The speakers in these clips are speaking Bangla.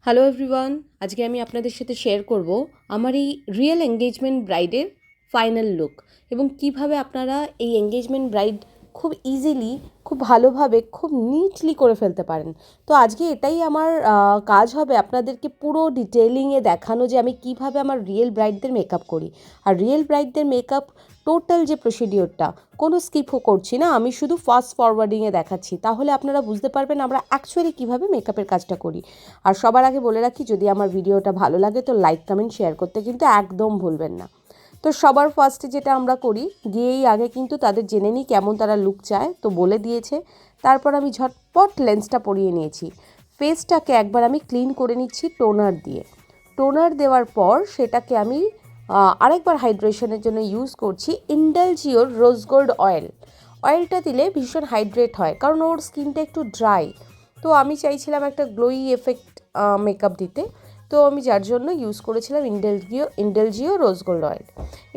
হ্যালো এভরিওয়ান, আজকে আমি আপনাদের সাথে শেয়ার করব আমার এই রিয়েল এঙ্গেজমেন্ট ব্রাইডের ফাইনাল লুক এবং কিভাবে আপনারা এই এঙ্গেজমেন্ট ব্রাইড খুব ইজিলি, খুব ভালোভাবে, খুব নিটলি করে ফেলতে পারেন। তো আজকে এটাই আমার কাজ হবে আপনাদেরকে পুরো ডিটেলিংয়ে দেখানো যে আমি কিভাবে আমার রিয়েল ব্রাইডদের মেকআপ করি। আর রিয়েল ব্রাইডদের মেকআপ টোটাল যে প্রসিডিওরটা কোনো স্কিপও করছি না, আমি শুধু ফাস্ট ফরওয়ার্ডিংয়ে দেখাচ্ছি, তাহলে আপনারা বুঝতে পারবেন আমরা অ্যাকচুয়ালি কীভাবে মেকআপের কাজটা করি। আর সবার আগে বলে রাখি, যদি আমার ভিডিওটা ভালো লাগে তো লাইক কমেন্ট শেয়ার করতে কিন্তু একদম ভুলবেন না। তো সবার ফার্স্টে যেটা আমরা করি, গিয়েই আগে কিন্তু তাদের জেনে নিই কেমন তারা লুক চায়, তো বলে দিয়েছে। তারপর আমি ঝটপট লেন্সটা পরিয়ে নিয়েছি। ফেসটাকে একবার আমি ক্লিন করে নিচ্ছি টোনার দিয়ে। টোনার দেওয়ার পর সেটাকে আমি আরেকবার হাইড্রেশনের জন্য ইউজ করছি ইন্ডালজিওর রোজ গোল্ড অয়েল। অয়েলটা দিলে ভীষণ হাইড্রেট হয়, কারণ ওর স্কিনটা একটু ড্রাই। তো আমি চাইছিলাম একটা গ্লোই এফেক্ট মেকআপ দিতে, তো আমি যার জন্য ইউজ করেছিলাম ইন্ডালজিও রোজ গোল্ড অয়েল।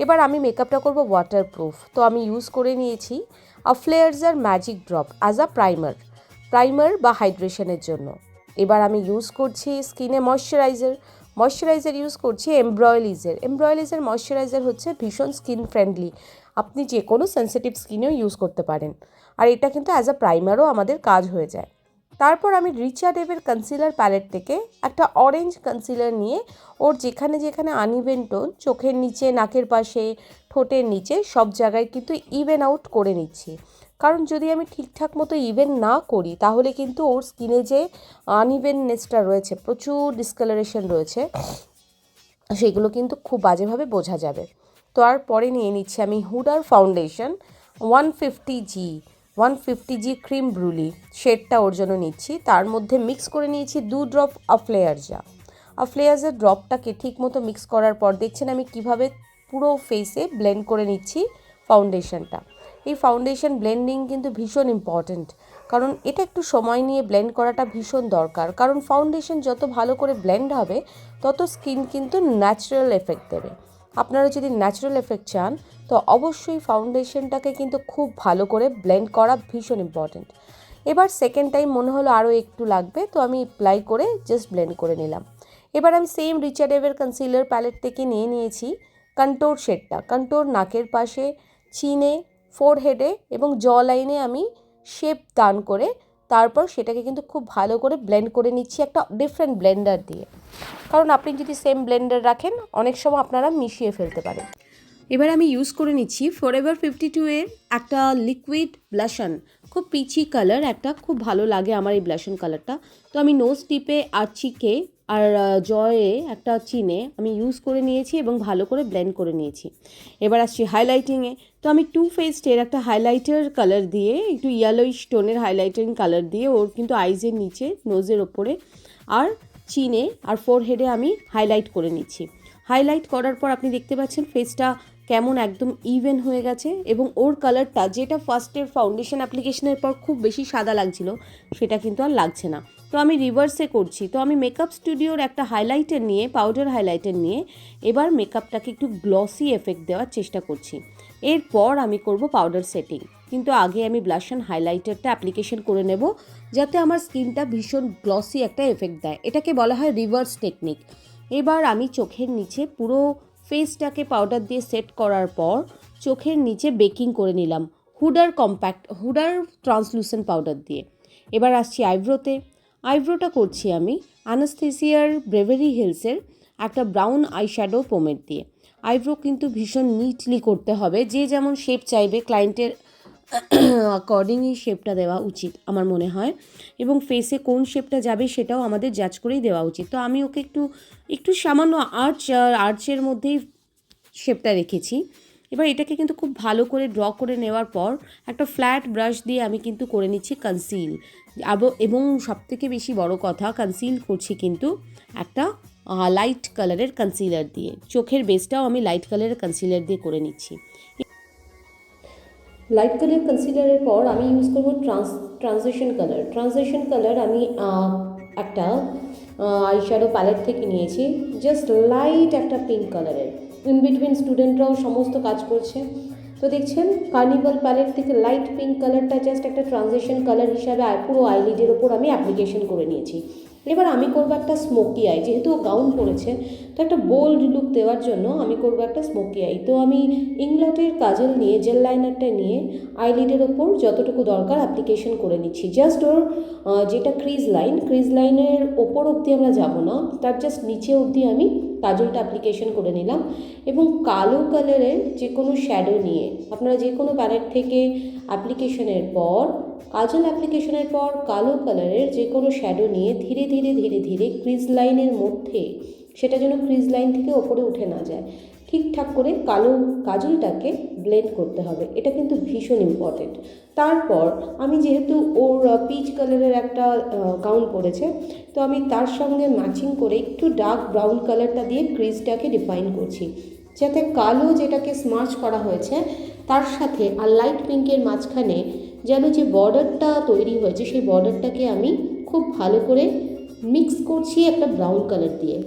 এবার আমি মেকআপটা করব ওয়াটারপ্রুফ, তো আমি ইউজ করে নিয়েছি আফ্লেয়ার্সের magic drop as a primer বা হাইড্রেশনের জন্য। এবার আমি ইউজ করছি স্কিনে ময়শ্চারাইজার ইউজ করছি এমব্রয়লিজের ময়শ্চারাইজার হচ্ছে ভীষণ স্কিন ফ্রেন্ডলি, আপনি যে কোনো সেন্সিটিভ স্কিনেও ইউজ করতে পারেন। আর এটা কিন্তু অ্যাজ আ প্রাইমারও আমাদের কাজ হয়ে যায়। তারপর আমি রিচার্ড এভের কনসিলার প্যালেট থেকে একটা অরেঞ্জ কনসিলার নিয়ে ওর যেখানে যেখানে আনইভেন টোন, চোখের নিচে, নাকের পাশে, ঠোঁটের নিচে সব জায়গায় কিন্তু ইভেন আউট করে নিচ্ছি। কারণ যদি আমি ঠিকঠাক মতো ইভেন না করি তাহলে কিন্তু ওর স্কিনে যে আনইভেননেসটা রয়েছে, প্রচুর ডিসকালারেশন রয়েছে, সেগুলো কিন্তু খুব বাজেভাবে বোঝা যাবে। তো আর পরে নিয়ে নিচ্ছি আমি হুডার ফাউন্ডেশন 150G ক্রিম ব্রুলি শেডটা ওর জন্য নিচ্ছি। তার মধ্যে মিক্স করে নিয়েছি 2 ড্রপ আফ্লেয়ার্সের ড্রপটাকে ঠিক মতো মিক্স করার পর দেখছেন আমি কিভাবে পুরো ফেসে ব্লেন্ড করে নিচ্ছি ফাউন্ডেশনটা। এই ফাউন্ডেশন ব্লেন্ডিং কিন্তু ভীষণ ইম্পর্ট্যান্ট, কারণ এটা একটু সময় নিয়ে ব্লেন্ড করাটা ভীষণ দরকার, কারণ ফাউন্ডেশন যত ভালো করে ব্লেন্ড হবে তত স্কিন কিন্তু ন্যাচারাল এফেক্ট দেবে। আপনারা যদি ন্যাচারাল এফেক্ট চান তো অবশ্যই ফাউন্ডেশনটাকে কিন্তু খুব ভালো করে ব্লেন্ড করা ভীষণ ইম্পর্ট্যান্ট। এবার সেকেন্ড টাইম মনে হলো আরও একটু লাগবে, তো আমি অ্যাপ্লাই করে জাস্ট ব্লেন্ড করে নিলাম। এবার আমি সেম রিচার্ড এভের কনসিলার প্যালেট থেকে নিয়ে নিয়েছি কন্ট্যুর শেডটা। কন্ট্যুর নাকের পাশে, চিনে, ফোরহেডে এবং জ লাইনে আমি শেপ দান করে তারপর সেটাকে কিন্তু খুব ভালো করে ব্লেন্ড করে নিচ্ছি একটা ডিফারেন্ট ব্লেন্ডার দিয়ে, কারণ আপনি যদি সেম ব্লেন্ডার রাখেন অনেক সময় আপনারা মিশিয়ে ফেলতে পারেন। এবার আমি ইউজ করে নিচ্ছি ফরএভার 52 এর একটা লিকুইড ব্লাশন, খুব পিচি কালার, একটা খুব ভালো লাগে আমার এই ব্লাশন কালারটা। তো আমি নোজ টিপে আর চিকে আর জয়ে একটা চিনে আমি ইউজ করে নিয়েছি এবং ভালো করে ব্লেন্ড করে নিয়েছি। এবার আসছি হাইলাইটিংয়ে। তো আমি টু ফেসডের একটা হাইলাইটার কালার দিয়ে, একটু ইয়েলোইশ টোনের হাইলাইটিং কালার দিয়ে ওর কিন্তু আইজের নিচে, নোজের ওপরে আর চিনে আর ফোরহেডে আমি হাইলাইট করে নিচ্ছি। হাইলাইট করার পর আপনি দেখতে পাচ্ছেন ফেসটা কেমন একদম ইভেন হয়ে গেছে এবং ওর কালারটা যেটা ফার্স্টের ফাউন্ডেশন অ্যাপ্লিকেশনের পর খুব বেশি সাদা লাগছিল সেটা কিন্তু আর লাগছে না। তো আমি রিভার্সে করছি। তো আমি মেকআপ স্টুডিওর একটা হাইলাইটার নিয়ে, পাউডার হাইলাইটার নিয়ে এবার মেকআপটাকে একটু গ্লসি এফেক্ট দেওয়ার চেষ্টা করছি। এরপর আমি করব পাউডার সেটিং, কিন্তু আগে আমি ব্লাশন হাইলাইটারটা অ্যাপ্লিকেশন করে নেব যাতে আমার স্কিনটা ভীষণ গ্লসি একটা এফেক্ট দেয়। এটাকে বলা হয় রিভার্স টেকনিক। এবার আমি চোখের নিচে পুরো ফেসটাকে পাউডার দিয়ে সেট করার পর চোখের নিচে বেকিং করে নিলাম হুডার ট্রান্সলুসেন্ট পাউডার দিয়ে। এবার আসছি আইব্রোটা করছি আমি অ্যানাস্থেসিয়ার বেভারি হিলসের একটা ব্রাউন আইশ্যাডো পোমেড দিয়ে। আইব্রো কিন্তু ভীষণ নিটলি করতে হবে, যে যেমন শেপ চাইবে ক্লায়েন্টের অ্যাকর্ডিংই শেপটা দেওয়া উচিত আমার মনে হয়, এবং ফেসে কোন শেপটা যাবে সেটাও আমাদের জাজ করেই দেওয়া উচিত। তো আমি ওকে একটু সামান্য আর্চের মধ্যেই শেপটা রেখেছি। এবার এটাকে কিন্তু খুব ভালো করে ড্র করে নেওয়ার পর একটা ফ্ল্যাট ব্রাশ দিয়ে আমি কিন্তু করে নিচ্ছি কনসিল, এবং সবথেকে বেশি বড় কথা কনসিল করছি কিন্তু একটা লাইট কালারের কনসিলার দিয়ে। চোখের বেসটাও আমি লাইট কালারের কনসিলার দিয়ে করে নিচ্ছি। লাইট কালার কনসিলারের পর আমি ইউজ করব ট্রানজিশন কালার আমি একটা আইশ্যাডো প্যালেট থেকে নিয়েছি, জাস্ট লাইট একটা পিঙ্ক কালারের। ইন বিটুইন স্টুডেন্টরাও সমস্ত কাজ করছে, তো দেখছেন কার্নিভাল প্যালেট থেকে লাইট পিঙ্ক কালারটা জাস্ট একটা ট্রানজিশন কালার হিসাবে পুরো আইলিডের ওপর আমি অ্যাপ্লিকেশন করে নিয়েছি। এবার আমি করবো একটা স্মোকি আই, যেহেতু গাউন পরেছে তো একটা বোল্ড লুক দেওয়ার জন্য আমি করবো একটা স্মোকি আই। তো আমি ইংলটের কাজল নিয়ে জেল লাইনারটা নিয়ে আইলিডের ওপর যতটুকু দরকার অ্যাপ্লিকেশন করে নিচ্ছি। জাস্ট ওর যেটা ক্রিজ লাইনের ওপর অবধি আমরা যাব না, তার জাস্ট নিচে অবধি আমি কাজলটা অ্যাপ্লিকেশন করে নিলাম। এবং কালো কালারের যে কোনো শ্যাডো নিয়ে আপনারা যে কোনো প্যালেট থেকে অ্যাপ্লিকেশনের পর কাজল অ্যাপ্লিকেশনের পর কালো কালারের যে কোনো শ্যাডো নিয়ে ধীরে ধীরে ধীরে ধীরে ক্রিজ লাইনের মধ্যে, সেটা যেন ক্রিজ লাইন থেকে ওপরে উঠে না যায়, ঠিকঠাক করে কালো কাজলটাকে ব্লেন্ড করতে হবে। এটা কিন্তু ভীষণ ইম্পর্টেন্ট। তারপর আমি যেহেতু ওর পিচ কালারের একটা গাউন পরেছে, তো আমি তার সঙ্গে ম্যাচিং করে একটু ডার্ক ব্রাউন কালারটা দিয়ে ক্রিজটাকে ডিফাইন করছি, যাতে কালো যেটাকে স্মার্চ করা হয়েছে তার সাথে আর লাইট পিঙ্কের মাঝখানে যেন যে বর্ডারটা তৈরি হয়েছে সেই বর্ডারটাকে আমি খুব ভালো করে মিক্স করছি একটা ব্রাউন কালার দিয়ে।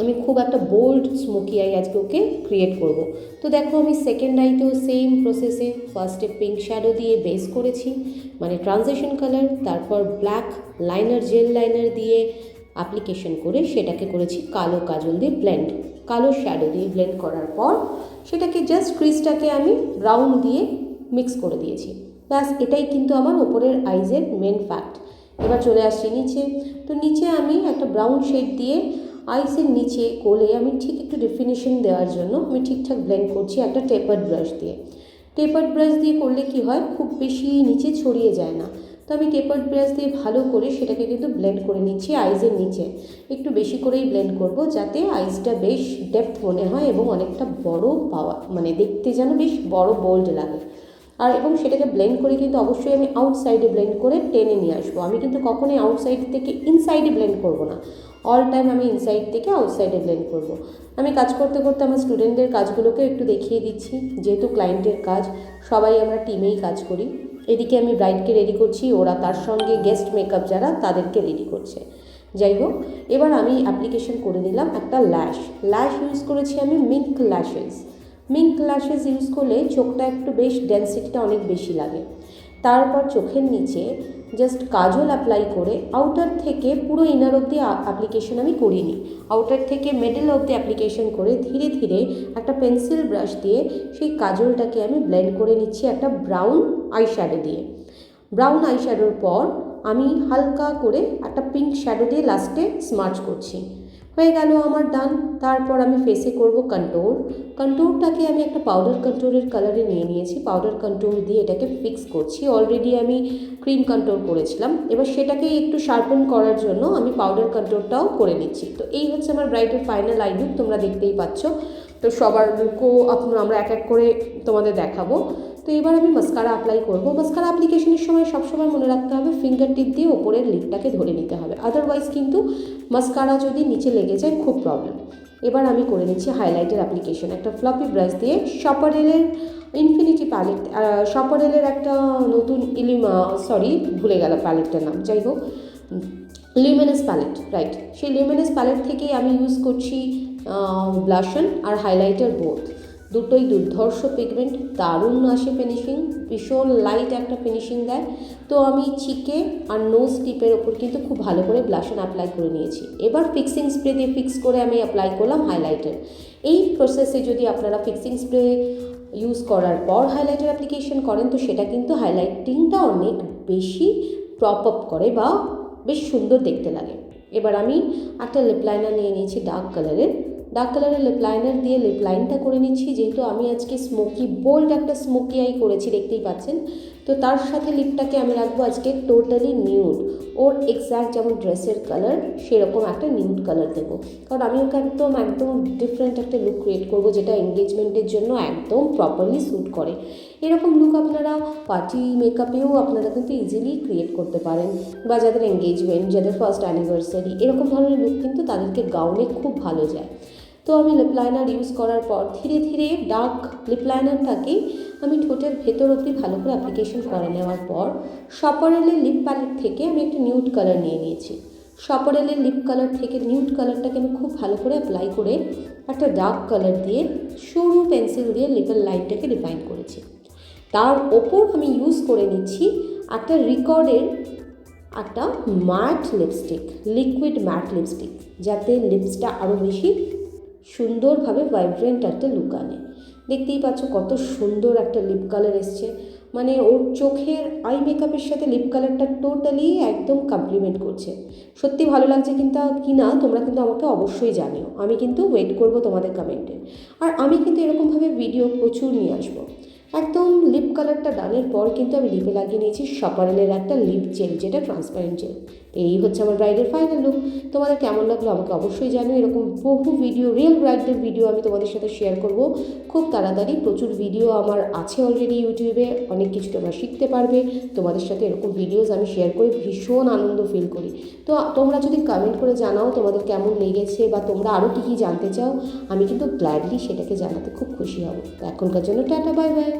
আমি খুব একটা বোল্ড স্মোকি আই আজকে ওকে ক্রিয়েট করব। তো দেখো আমি সেকেন্ড আইতেও সেম প্রসেসে ফার্স্টে পিঙ্ক শ্যাডো দিয়ে বেস করেছি, মানে ট্রানজিশন কালার, তারপর ব্ল্যাক লাইনার জেল লাইনার দিয়ে অ্যাপ্লিকেশন করে সেটাকে করেছি কালো কাজল দিয়ে ব্লেন্ড, কালো শ্যাডো দিয়ে ব্লেন্ড করার পর সেটাকে জাস্ট ক্রিজটাকে আমি ব্রাউন দিয়ে মিক্স করে দিয়েছি। ব্যাস, এটাই কিন্তু আমার ওপরের আইজের মেন ফ্যাক্ট। এবার চলে আসছি নিচে। তো নিচে আমি একটা ব্রাউন শেড দিয়ে আইসের নিচে কোলে আমি ঠিক একটু ডেফিনেশন দেওয়ার জন্য আমি ঠিকঠাক ব্লেন্ড করছি একটা টেপার্ড ব্রাশ দিয়ে। টেপার্ড ব্রাশ দিয়ে করলে কি হয়, খুব বেশি নিচে ছড়িয়ে যায় না। তো আমি টেপার্ড ব্রাশ দিয়ে ভালো করে সেটাকে কিন্তু ব্লেন্ড করে নিচ্ছি আইসের নিচে। একটু বেশি করেই ব্লেন্ড করব যাতে আইসটা বেশ ডেপথ মনে হয় এবং অনেকটা বড় পাওয়া, মানে দেখতে যেন বেশ বড় বোল্ড লাগে। আর এবং সেটাকে ব্লেন্ড করে কিন্তু অবশ্যই আমি আউটসাইডে ব্লেন্ড করে টেনে নিয়ে আসবো। আমি কিন্তু কখনোই আউটসাইড থেকে ইনসাইডে ব্লেন্ড করব না, অল টাইম আমি ইনসাইড থেকে আউটসাইডে ব্লেন্ড করব। আমি কাজ করতে করতে আমার স্টুডেন্টদের কাজগুলোকে একটু দেখিয়ে দিচ্ছি, যেহেতু ক্লায়েন্টের কাজ, সবাই আমরা টিমেই কাজ করি। এদিকে আমি ব্রাইডকে রেডি করছি, ওরা তার সঙ্গে গেস্ট মেকআপ যারা তাদেরকে রেডি করছে। যাই হোক, এবার আমি অ্যাপ্লিকেশন করে নিলাম একটা ল্যাশ ইউজ করেছি আমি মিঙ্ক ল্যাশেস ইউজ করলে চোখটা একটু বেশ ডেন্সিটিটা অনেক বেশি লাগে। তারপর চোখের নিচে জাস্ট কাজল অ্যাপ্লাই করে আউটার থেকে পুরো ইনার অবধি অ্যাপ্লিকেশন আমি করিনি, আউটার থেকে মিডল অবধি অ্যাপ্লিকেশন করে ধীরে ধীরে একটা পেন্সিল ব্রাশ দিয়ে সেই কাজলটাকে আমি ব্লেন্ড করে নিচ্ছি একটা ব্রাউন আইশ্যাডো দিয়ে। ব্রাউন আইশ্যাডোর পর আমি হালকা করে একটা পিঙ্ক শ্যাডো দিয়ে লাস্টে স্মার্চ করছি। হয়ে গেল আমার ডান। তারপর আমি ফেসে করব কন্ট্যুরটাকে আমি একটা পাউডার কন্ট্যুরের কালারে নিয়ে নিয়েছি, পাউডার কন্ট্যুর দিয়ে এটাকে ফিক্স করছি। অলরেডি আমি ক্রিম কন্ট্যুর করেছিলাম, এবার সেটাকে একটু শার্পেন করার জন্য আমি পাউডার কন্ট্যুরটাও করে নিচ্ছি। তো এই হচ্ছে আমার ব্রাইডের ফাইনাল আই লুক, তোমরা দেখতেই পাচ্ছ। তো সবার লুকও আমরা এক এক করে তোমাদের দেখাবো। তো এবার আমি মাস্কারা অ্যাপ্লাই করব। মাস্কারা অ্যাপ্লিকেশনের সময় সবসময় মনে রাখতে হবে ফিঙ্গার টিপ দিয়ে ওপরের লিপটাকে ধরে নিতে হবে, আদারওয়াইজ কিন্তু মাস্কারা যদি নিচে লেগে যায় খুব প্রবলেম। এবার আমি করে নিচ্ছি হাইলাইটের অ্যাপ্লিকেশন একটা ফ্লপি ব্রাশ দিয়ে। শপারেলের ইনফিনিটি প্যালেট, শপারেলের একটা নতুন ভুলে গেল প্যালেটটার নাম, যাই হোক লিউমিনাস প্যালেট, রাইট, সেই লিউমিনাস প্যালেট থেকেই আমি ইউজ করছি ব্লাশন আর হাইলাইটার বোথ, দুটোই দুর্ধর্ষ পিগমেন্ট, দারুণ আসে ফিনিশিং, ভীষণ লাইট একটা ফিনিশিং দেয়। তো আমি চিকে আর নোজ টিপের ওপর কিন্তু খুব ভালো করে ব্লাশন অ্যাপ্লাই করে নিয়েছি। এবার ফিক্সিং স্প্রে দিয়ে ফিক্স করে আমি অ্যাপ্লাই করলাম হাইলাইটার। এই প্রসেসে যদি আপনারা ফিক্সিং স্প্রে ইউজ করার পর হাইলাইটার অ্যাপ্লিকেশন করেন তো সেটা কিন্তু হাইলাইটিংটা অনেক বেশি প্রপ আপ করে বা বেশ সুন্দর দেখতে লাগে। এবার আমি একটা লিপ লাইনার নিয়ে নিয়েছি ডার্ক কালারের লিপ লাইনার দিয়ে লিপ লাইনটা করে নিচ্ছি। যেহেতু আমি আজকে বোল্ড একটা স্মোকি আই করেছি দেখতেই পাচ্ছেন, তো তার সাথে লিপটাকে আমি রাখবো আজকে টোটালি নিউড, ওর এক্স্যাক্ট যেমন ড্রেসের কালার সেরকম একটা নিউড কালার দেবো, কারণ আমি ওকে একদম ডিফারেন্ট একটা লুক ক্রিয়েট করবো যেটা এঙ্গেজমেন্টের জন্য একদম প্রপারলি স্যুট করে। এরকম লুক আপনারা পার্টি মেকআপেও আপনারা কিন্তু ইজিলি ক্রিয়েট করতে পারেন, বা যাদের এঙ্গেজমেন্ট, যাদের ফার্স্ট অ্যানিভার্সারি, এরকম ধরনের লুক কিন্তু তাদেরকে গাউনে খুব ভালো যায়। তো আমি লিপ লাইনার ইউজ করার পর ধীরে ধীরে ডার্ক লিপ লাইনারটাকে আমি ঠোঁটের ভেতর অবধি ভালো করে অ্যাপ্লিকেশন করে নেওয়ার পর শপারেলের লিপ প্যালেট থেকে আমি একটা নিউড কালার নিয়ে নিয়েছি। শপারেলের লিপ কালার থেকে নিউড কালারটাকে আমি খুব ভালো করে অ্যাপ্লাই করে একটা ডার্ক কালার দিয়ে সরু পেন্সিল দিয়ে লিপের লাইনটাকে ডিফাইন করেছি। তার ওপর আমি ইউজ করে নিচ্ছি একটা রিকর্ডের একটা mat lipstick, liquid mat lipstick, যাতে লিপসটা আরও বেশি সুন্দরভাবে ভাইব্রেন্ট একটা লুক আনে। দেখতেই পাচ্ছ কত সুন্দর একটা লিপ কালার এসছে, মানে ওর চোখের আই মেকআপের সাথে লিপ কালারটা টোটালি একদম কমপ্লিমেন্ট করছে। সত্যি ভালো লাগছে কিন্তু কিনা তোমরা কিন্তু আমাকে অবশ্যই জানিও, আমি কিন্তু ওয়েট করব তোমাদের কমেন্টে। আর আমি কিন্তু এরকমভাবে ভিডিও প্রচুর নিয়ে আসবো। একদম লিপ কালারটা ডানের পর কিন্তু আমি লিপে লাগিয়ে নিয়েছি সাপারেলের একটা লিপ জেল, যেটা ট্রান্সপারেন্ট জেল। এই হচ্ছে আমার ব্রাইডের ফাইনাল লুক। তোমাদের কেমন লাগলো আমাকে অবশ্যই জানিও। এরকম বহু ভিডিও, রিয়েল ব্রাইডদের ভিডিও আমি তোমাদের সাথে শেয়ার করব খুব তাড়াতাড়ি। প্রচুর ভিডিও আমার আছে অলরেডি ইউটিউবে, অনেক কিছু তোমরা শিখতে পারবে। তোমাদের সাথে এরকম ভিডিওস আমি শেয়ার করে ভীষণ আনন্দ ফিল করি। তো তোমরা যদি কমেন্ট করে জানাও তোমাদের কেমন লেগেছে বা তোমরা আরও কী কী জানতে চাও, আমি কিন্তু গ্ল্যাডলি সেটাকে জানাতে খুব খুশি হব। তো এখনকার জন্য টাটা, বাই বাই।